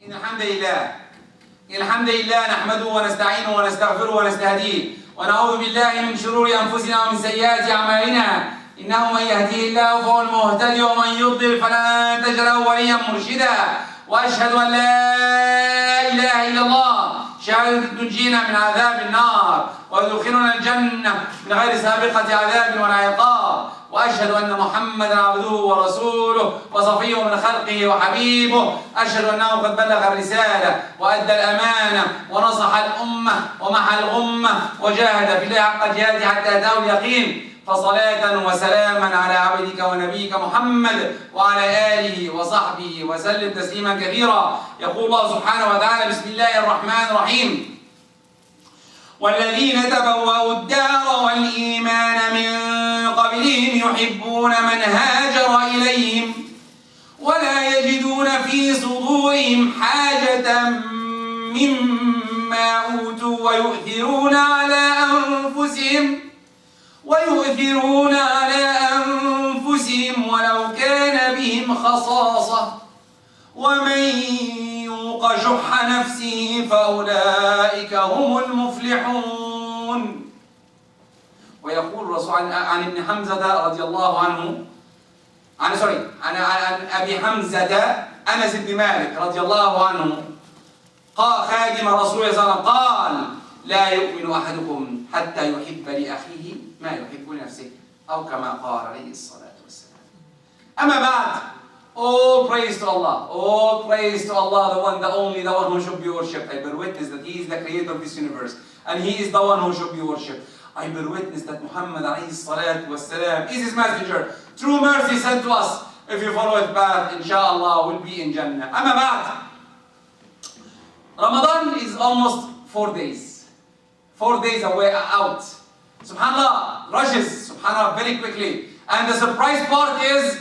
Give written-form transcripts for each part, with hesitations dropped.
إن الحمد لله نحمده ونستعينه ونستغفره ونستهديه ونعوذ بالله من شرور أنفسنا ومن سيئات أعمالنا إنه من يهديه الله فهو المهتدي ومن يضلل فلن تجد له وليا مرشدا وأشهد أن لا إله إلا الله شهادة تنجينا من عذاب النار ويدخلنا الجنة من غير سابقة عذاب ولا عقاب وأشهد أن محمدا عبده ورسوله وصفيه من خلقه وحبيبه أشهد أنه قد بلغ الرسالة وأدى الأمانة ونصح الأمة ومحى الغمة وجاهد في الله حق جهاده حتى أتاه اليقين فصلاة وسلاما على عبدك ونبيك محمد وعلى آله وصحبه وسلم تسليما كثيرا. يقول الله سبحانه وتعالى: بسم الله الرحمن الرحيم: والذين تبوأوا الدار والإيمان من قبلهم يحبون من هاجر إليهم ولا يجدون في صدورهم حاجة مما أوتوا ويؤثرون على أنفسهم ولو كان بهم خصاصة ومن يوق شح نفسه فأولئك هم المفلحون. ويقول الرسول عن ابن حمزة رضي الله عنه عن أبي حمزة أنس بن مالك رضي الله عنه قال خادم رسول الله صلى الله عليه وسلم قال: لا يؤمن أحدكم حتى يحب لأخيه ما يحب لنفسه أو كما قال عليه الصلاة والسلام. أما بعد, all praise to Allah, the one, the only, the one who should be worshipped. I bear witness that He is the creator of this universe and He is the one who should be worshipped. I bear witness that Muhammad alayhi salatu wasalam is His messenger. True mercy sent to us. If you follow His path, inshallah, we'll be in Jannah. Amma ba'd. Ramadan is almost 4 days. 4 days away out. SubhanAllah, rushes, SubhanAllah, very quickly. And the surprise part is,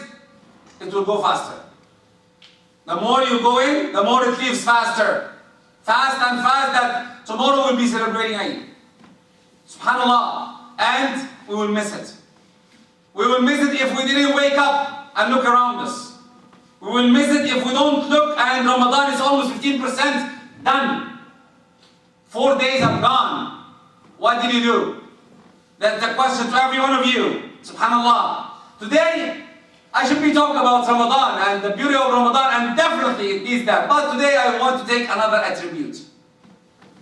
it will go faster. The more you go in, the more it leaves faster. Fast and fast that tomorrow we'll be celebrating Eid. SubhanAllah. And we will miss it. We will miss it if we didn't wake up and look around us. We will miss it if we don't look and Ramadan is almost 15% done. 4 days are gone. What did you do? That's the question to every one of you. SubhanAllah. Today, I should be talking about Ramadan and the beauty of Ramadan, and definitely it needs that. But today I want to take another attribute,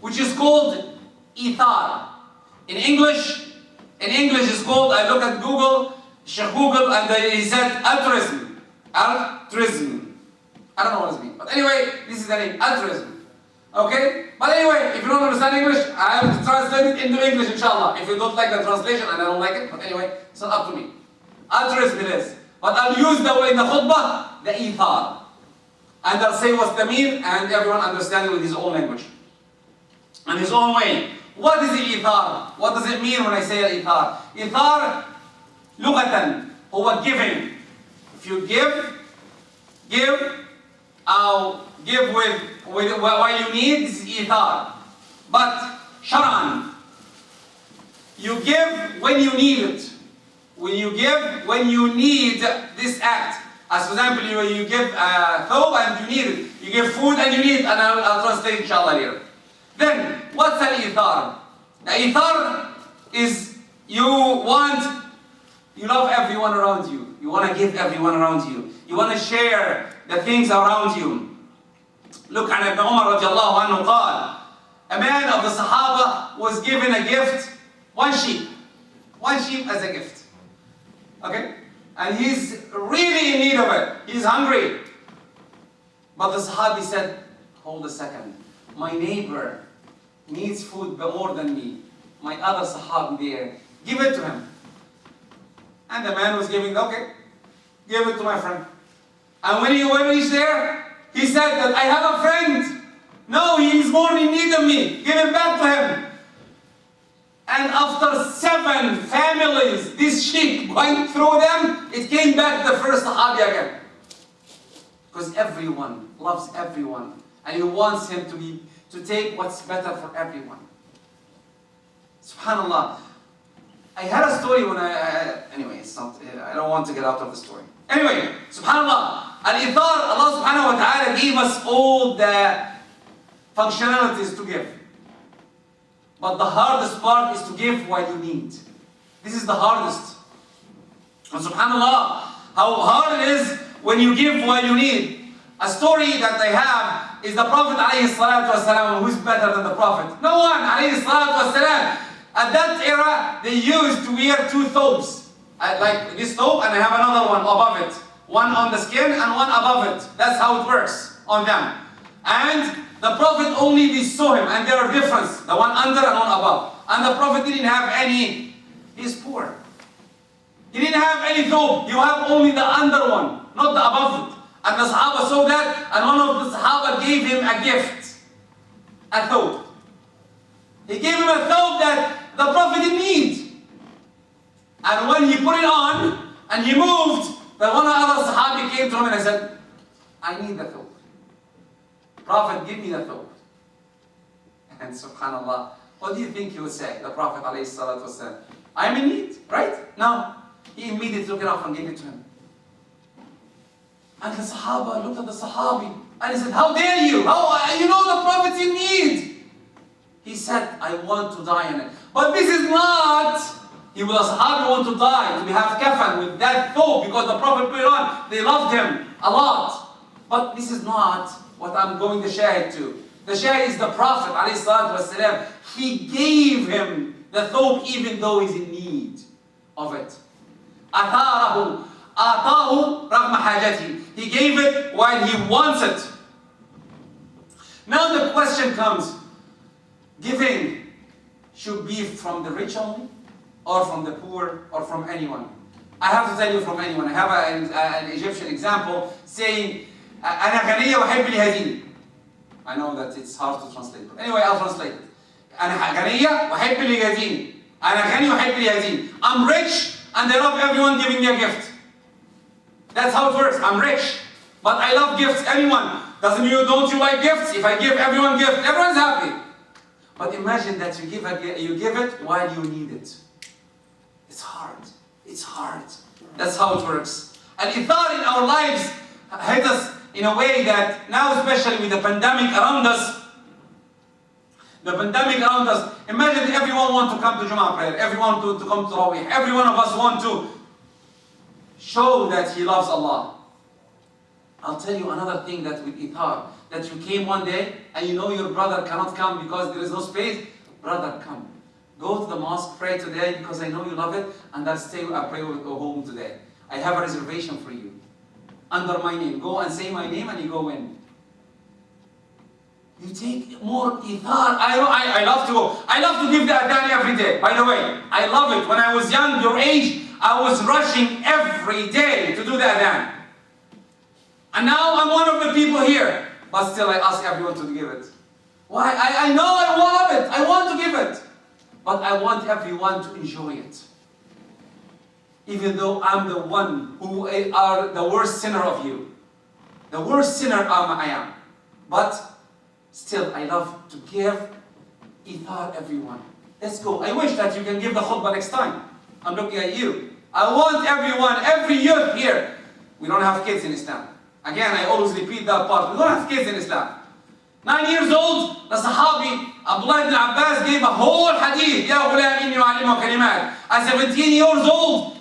which is called ithar. In English it's called, I look at Google, Sheikh Google, and he said altruism. Altruism. I don't know what it means. But anyway, this is the name, altruism. Okay? But anyway, if you don't understand English, I will translate it into English, inshallah. If you don't like the translation, and I don't like it, but anyway, it's not up to me. Altruism it is. But I'll use the way in the khutbah, the ithar. And I'll say what's the mean, and everyone understands it with his own language. And his own way. What is the ithar? What does it mean when I say ithar? Ithar, lughatan, huwa giving. If you give with what you need, this is ithar. But shar'an, you give when you need it. When you give, when you need this act. As for example, you give thobe and you need it. You give food and you need it. And I'll translate inshallah later. Then, what's al-ithar? The ithar is you love everyone around you. You want to give everyone around you. You want to share the things around you. Look at Ibn Umar radiallahu anhu قال, a man of the Sahaba was given a gift, one sheep as a gift. Okay? And he's really in need of it. He's hungry. But the Sahabi said, hold a second. My neighbor needs food more than me. My other Sahabi there. Give it to him. And the man was giving, okay, give it to my friend. And when he's there, he said that I have a friend. No, he's more in need of me. Give it back to him. And after 7 families, this sheep going through them, it came back to the first Sahabi again. Because everyone loves everyone. And he wants him to take what's better for everyone. SubhanAllah. I had a story when anyway, it's not, I don't want to get out of the story. Anyway, SubhanAllah. Al-Ithar, Allah subhanahu wa ta'ala gave us all the functionalities to give. But the hardest part is to give while you need. This is the hardest. And subhanAllah, how hard it is when you give while you need. A story that I have is the Prophet alayhi salatu wasalam. Who's better than the Prophet? No one alayhi salatu wasalam. At that era, they used to wear two thobes. Like this thobe, and I have another one above it. One on the skin and one above it. That's how it works on them. And the Prophet only saw him, and there are difference. The one under and one above. And the Prophet didn't have any. He's poor. He didn't have any thobe. You have only the under one, not the above it. And the Sahaba saw that, and one of the Sahaba gave him a gift. A thobe. He gave him a thobe that the Prophet didn't need. And when he put it on, and he moved, the one other Sahabi came to him and I said, I need the thobe. Prophet, give me the thobe. And subhanAllah, what do you think he would say? The Prophet alayhi salatu wasalam, I am in need, right? No. He immediately took it off and gave it to him. And the Sahaba looked at the Sahabi and he said, how dare you? You know the Prophet's in need. He said, I want to die in it. But this is not, the Sahabi want to die, to have kafan with that thobe because the Prophet put it on. They loved him a lot. But this is not what I'm going to share it to. The share is the Prophet ﷺ. He gave him the thobe even though he's in need of it. أَثَارَهُ أَعْطَاهُ رَغْمَ حَاجَتِهِ. He gave it while he wants it. Now the question comes, giving should be from the rich only, or from the poor, or from anyone? I have to tell you from anyone. I have an Egyptian example saying, أنا غنية وأحب الهدية. I know that it's hard to translate, but anyway, I'll translate it. أنا غنية وأحب الهدية. أنا غني وأحب الهدية. I'm rich and I love everyone giving me a gift. That's how it works. I'm rich, but I love gifts. Anyone? Don't you like gifts? If I give everyone gifts, everyone's happy. But imagine that you give it while you need it. It's hard. It's hard. That's how it works. And ithar in our lives hit us in a way that now, especially with the pandemic around us, imagine everyone wants to come to Jum'ah prayer, everyone to come to Rawih, every one of us want to show that he loves Allah. I'll tell you another thing that with ithar, that you came one day and you know your brother cannot come because there is no space. Brother, come. Go to the mosque, pray today because I know you love it, and I'll pray with go home today. I have a reservation for you. Under my name. Go and say my name and you go in. You take more ithar. I love to go. I love to give the adhan every day. By the way, I love it. When I was young, your age, I was rushing every day to do the adhan. And now I'm one of the people here. But still I ask everyone to give it. Why? I know I love it. I want to give it. But I want everyone to enjoy it. Even though I'm the one who are the worst sinner of you. The worst sinner I am. But still, I love to give ithar everyone. Let's go. I wish that you can give the khutbah next time. I'm looking at you. I want everyone, every youth here. We don't have kids in Islam. Again, I always repeat that part. We don't have kids in Islam. 9 years old, the Sahabi, Abdullah ibn Abbas gave a whole hadith. Ya ghulam inni u'allimuka kalimat. At 17 years old,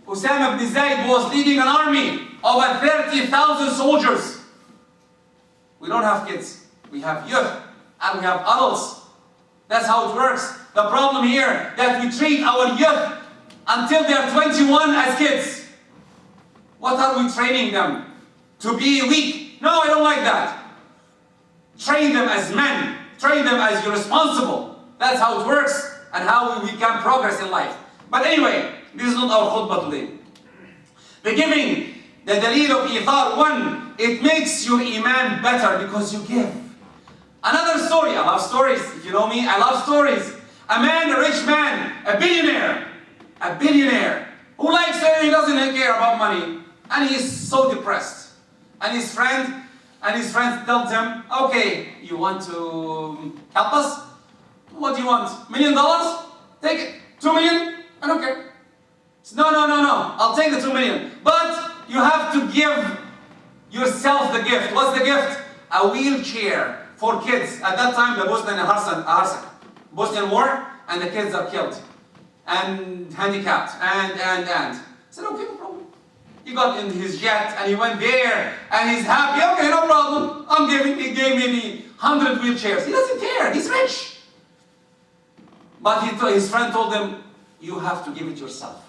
Usama ibn Zayd was leading an army of 30,000 soldiers. We don't have kids. We have youth and we have adults. That's how it works. The problem here that we treat our youth until they are 21 as kids. What are we training them? To be weak? No, I don't like that. Train them as men. Train them as you're responsible. That's how it works and how we can progress in life. But anyway, this is not our khutbah today. The giving, the dalil of ithar, one, it makes your iman better because you give. Another story, I love stories. If you know me, I love stories. A man, a rich man, a billionaire, who likes it, he doesn't care about money, and he is so depressed. And his friend tells him, okay, you want to help us? What do you want? $1 million? Take it. 2 million? I don't care. No. I'll take the 2 million. But you have to give yourself the gift. What's the gift? A wheelchair for kids. At that time, the Bosnian War, and the kids are killed and handicapped and. I said, okay, no problem. He got in his jet and he went there and he's happy. Okay, no problem. He gave me 100 wheelchairs. He doesn't care. He's rich. But his friend told him, you have to give it yourself.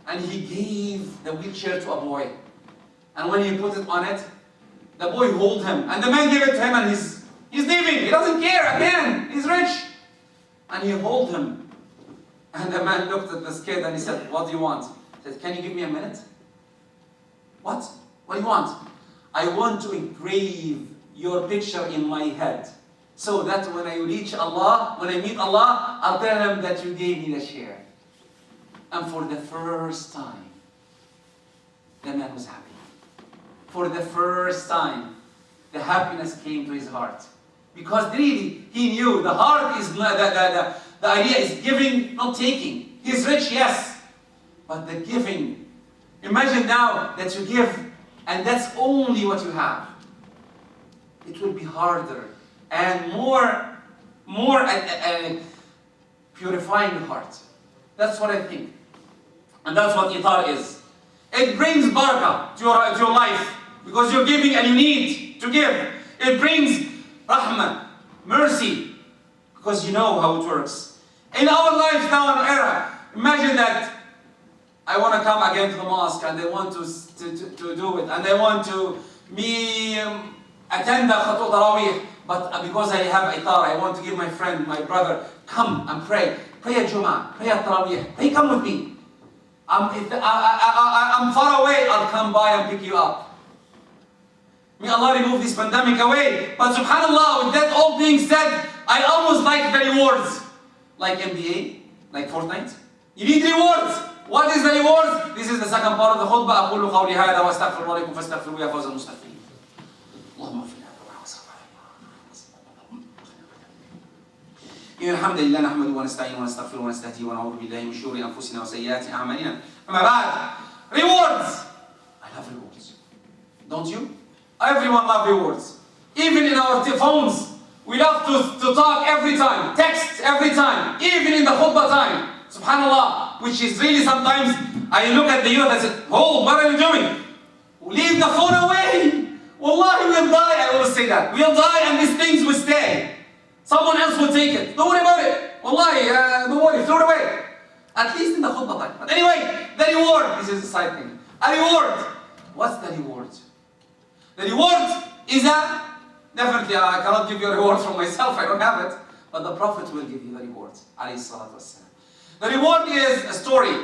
And he gave the wheelchair to a boy. And when he put it on it, the boy hold him. And the man gave it to him and he's leaving. He doesn't care again. He's rich. And he hold him. And the man looked at this kid and he said, what do you want? He said, can you give me a minute? What? What do you want? I want to engrave your picture in my head. So that when I reach Allah, when I meet Allah, I'll tell him that you gave me the share. And for the first time, the man was happy. For the first time, the happiness came to his heart. Because really, he knew the heart is, the idea is giving, not taking. He's rich, yes. But the giving, imagine now that you give, and that's only what you have. It will be harder and more purifying the heart. That's what I think. And that's what itar is. It brings barakah to your life because you're giving and you need to give. It brings rahmah, mercy, because you know how it works. In our lives now in era, imagine that I want to come again to the mosque and they want to do it and they want to attend the Khatul Tarawih, but because I have itar, I want to give my friend, my brother, come and pray. Pray a Jummah, pray a Tarawih. Hey, come with me. I'm far away, I'll come by and pick you up. May Allah remove this pandemic away. But subhanAllah, with that all being said, I almost like the rewards. Like NBA, like Fortnite. You need rewards. What is the rewards? This is the second part of the khutbah. أقول قولي هذا وأستغفر الله لكم فاستغفروه يا فوز المستغفرين. اللهم اغفر لنا إن الحمد لله نحمده ونستعينه ونستغفره ونستهديه ونعوذ بالله من شرور أنفسنا وسيئات أعمالنا. أما بعد, rewards. I love rewards. Don't you? Everyone loves rewards. Even in our phones, we love to talk every time, text every time, even in the khutbah time. Subhanallah, which is really sometimes, I look at the youth and say, oh, what are you doing? Leave the phone away. Wallahi, we'll die. I always say that. We'll die and these things will stay. Someone else will take it. Don't worry about it. Wallahi, don't worry, throw it away. At least in the khutbah time. But anyway, the reward, this is a side thing. A reward. What's the reward? The reward is definitely I cannot give you a reward from myself, I don't have it. But the Prophet will give you the reward. Alayhi salatu wassalam. The reward is a story.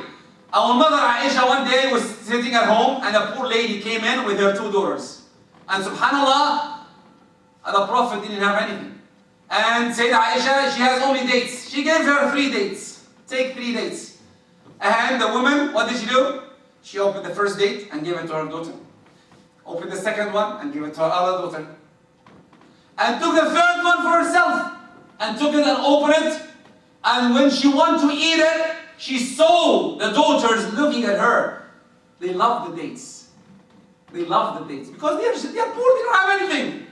Our mother Aisha one day was sitting at home and a poor lady came in with her 2 daughters. And subhanallah, the Prophet didn't have anything. And Sayyidah Aisha, she has only dates. She gave her 3 dates. Take 3 dates. And the woman, what did she do? She opened the first date and gave it to her daughter. Opened the second one and gave it to her other daughter. And took the third one for herself. And took it and opened it. And when she wanted to eat it, she saw the daughters looking at her. They love the dates. They love the dates. Because they are poor, they don't have anything.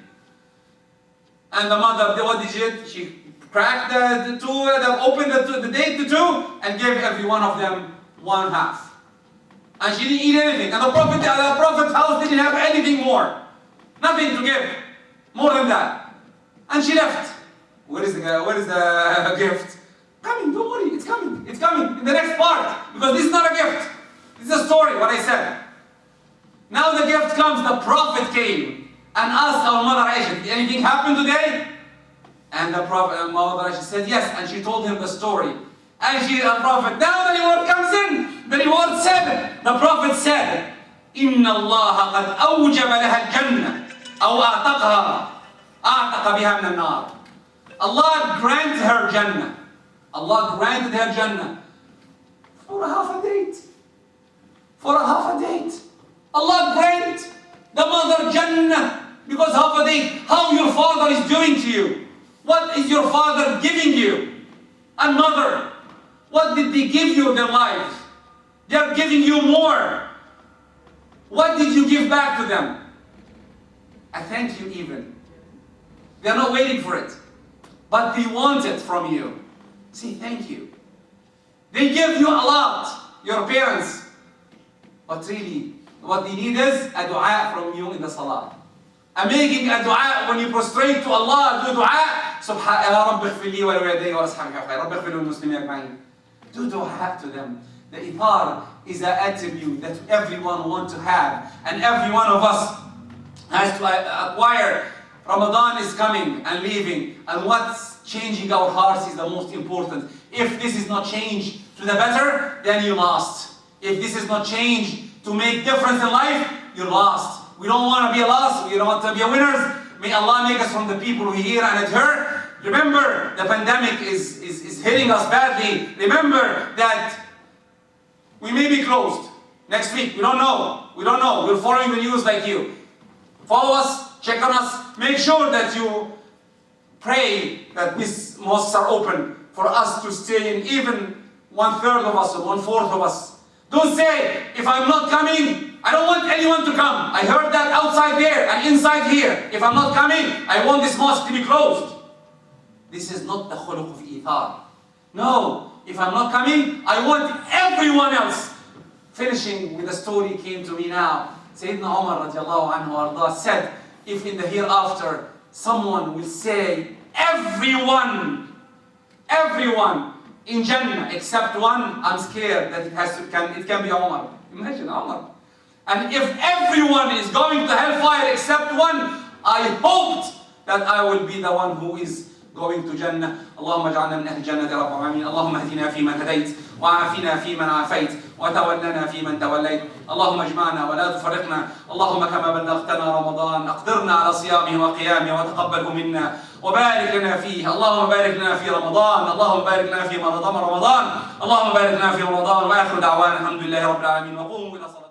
And the mother, what did she do? She cracked the 2, opened the date to 2, and gave every one of them 1/2. And she didn't eat anything. And the Prophet's house didn't have anything more. Nothing to give. More than that. And she left. Where is the gift? Coming, don't worry, it's coming. It's coming in the next part. Because this is not a gift. This is a story, what I said. Now the gift comes, the Prophet came and asked our mother Aisha, did anything happen today? And the Prophet, mother Aisha said yes, and she told him the story. And the Prophet, now the reward comes in. The reward said, the Prophet said, إِنَّ اللَّهَ قَدْ أَوْجَبَ لَهَا الْجَنَّةِ أَوْ أَعْتَقَ بِهَا مِنَ النَّارِ. Allah granted her Jannah. Allah granted her Jannah for a half a date. For a half a date. Allah grant the mother Jannah because half a date. How your father is doing to you. What is your father giving you? And mother, what did they give you in their lives? They are giving you more. What did you give back to them? A thank you even. They are not waiting for it, but they want it from you. Say thank you. They give you a lot, your parents, but really what they need is a dua from you in the salah. I'm making a dua when you prostrate to Allah, do dua. Subhan ya Rabbi ighfir li wa liwalidayya wa ashabika khair. Rabbi ighfir lil muslimin ajma'in. Do dua to them. The iftar is an attribute that everyone wants to have, and every one of us has to acquire. Ramadan is coming and leaving, and what's changing our hearts is the most important. If this is not changed to the better, then you lost. If this is not changed to make difference in life, you're lost. We don't want to be a loss, we don't want to be a winners. May Allah make us from the people who hear and adhere. Remember, the pandemic is hitting us badly. Remember that we may be closed next week. We don't know. We don't know. We're following the news like you. Follow us, check on us, make sure that you pray that these mosques are open for us to stay in, even 1/3 of us or 1/4 of us. Don't say, if I'm not coming, I don't want anyone to come. I heard that outside there and inside here. If I'm not coming, I want this mosque to be closed. This is not the khuluq of ithar. No, if I'm not coming, I want everyone else. Finishing with a story came to me now. Sayyidina Umar radiallahu anhu arda said, if in the hereafter someone will say, everyone in Jannah except one, I'm scared that it can be Umar. Imagine Umar. And if everyone is going to hellfire except one, I hoped that I will be the one who is going to Jannah. اللهم اجعلنا من أهل الجنة رب العالمين. اللهم اهدنا فيمن هديت وعافنا فيمن عافيت وتولنا فيمن توليت. اللهم اجمعنا ولا تفرقنا. اللهم كما بلغتنا رمضان أقدرنا على صيامه وقيامه وتقبله منا وبارك لنا فيه. اللهم بارك لنا في رمضان. اللهم بارك لنا في رمضان. اللهم بارك لنا في رمضان. وآخر دعوانا الحمد لله رب العالمين وقوموا إلى صلاة